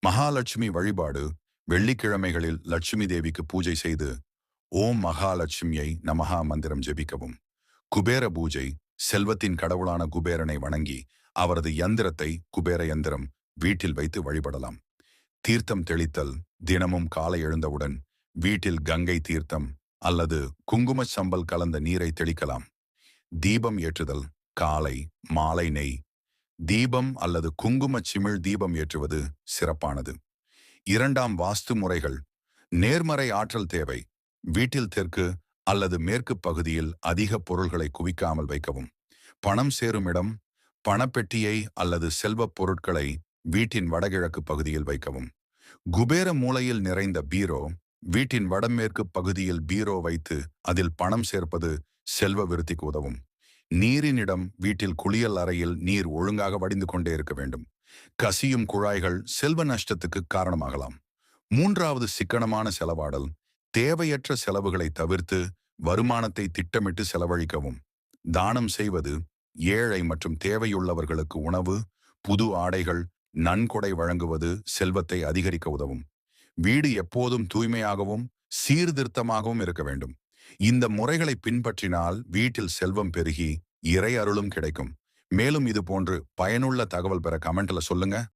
மகாலட்சுமி வழிபாடு. வெள்ளிக்கிழமைகளில் லட்சுமி தேவிக்கு பூஜை செய்து ஓம் மகாலட்சுமியை நமஹா மந்திரம் ஜெபிக்கவும். குபேர பூஜை. செல்வத்தின் கடவுளான குபேரனை வணங்கி அவரது யந்திரத்தை குபேர யந்திரம் வீட்டில் வைத்து வழிபடலாம். தீர்த்தம் தெளித்தல். தினமும் காலை எழுந்தவுடன் வீட்டில் கங்கை தீர்த்தம் அல்லது குங்கும சம்பல் கலந்த நீரை தெளிக்கலாம். தீபம் ஏற்றுதல். காலை மாலை நெய் தீபம் அல்லது குங்கும சிமிழ் தீபம் ஏற்றுவது சிறப்பானது. இரண்டாம் வாஸ்து முறைகள். நேர்மறை ஆற்றல் தேவை. வீட்டில் தெற்கு அல்லது மேற்கு பகுதியில் அதிக பொருள்களை குவிக்காமல் வைக்கவும். பணம் சேரும் இடம். பணப்பெட்டியை அல்லது செல்வப் பொருட்களை வீட்டின் வடகிழக்கு பகுதியில் வைக்கவும். குபேர மூலையில் நிறைந்த பீரோ. வீட்டின் வடமேற்கு பகுதியில் பீரோ வைத்து அதில் பணம் சேர்ப்பது செல்வ விருத்திக்கு உதவும். நீரின் இடம். வீட்டில் குளியல் அறையில் நீர் ஒழுங்காக வடிந்து கொண்டே இருக்க வேண்டும். கசியும் குழாய்கள் செல்வ நஷ்டத்துக்கு காரணமாகலாம். மூன்றாவது சிக்கனமான செலவாடல். தேவையற்ற செலவுகளை தவிர்த்து வருமானத்தை திட்டமிட்டு செலவழிக்கவும். தானம் செய்வது. ஏழை மற்றும் தேவையுள்ளவர்களுக்கு உணவு, புது ஆடைகள், நன்கொடை வழங்குவது செல்வத்தை அதிகரிக்க உதவும். வீடு எப்போதும் தூய்மையாகவும் சீர்திருத்தமாகவும் இருக்க வேண்டும். இந்த முறைகளை பின்பற்றினால் வீட்டில் செல்வம் பெருகி இறை அருளும் கிடைக்கும். மேலும் இது போன்று பயனுள்ள தகவல் பெற கமெண்ட்ல சொல்லுங்க.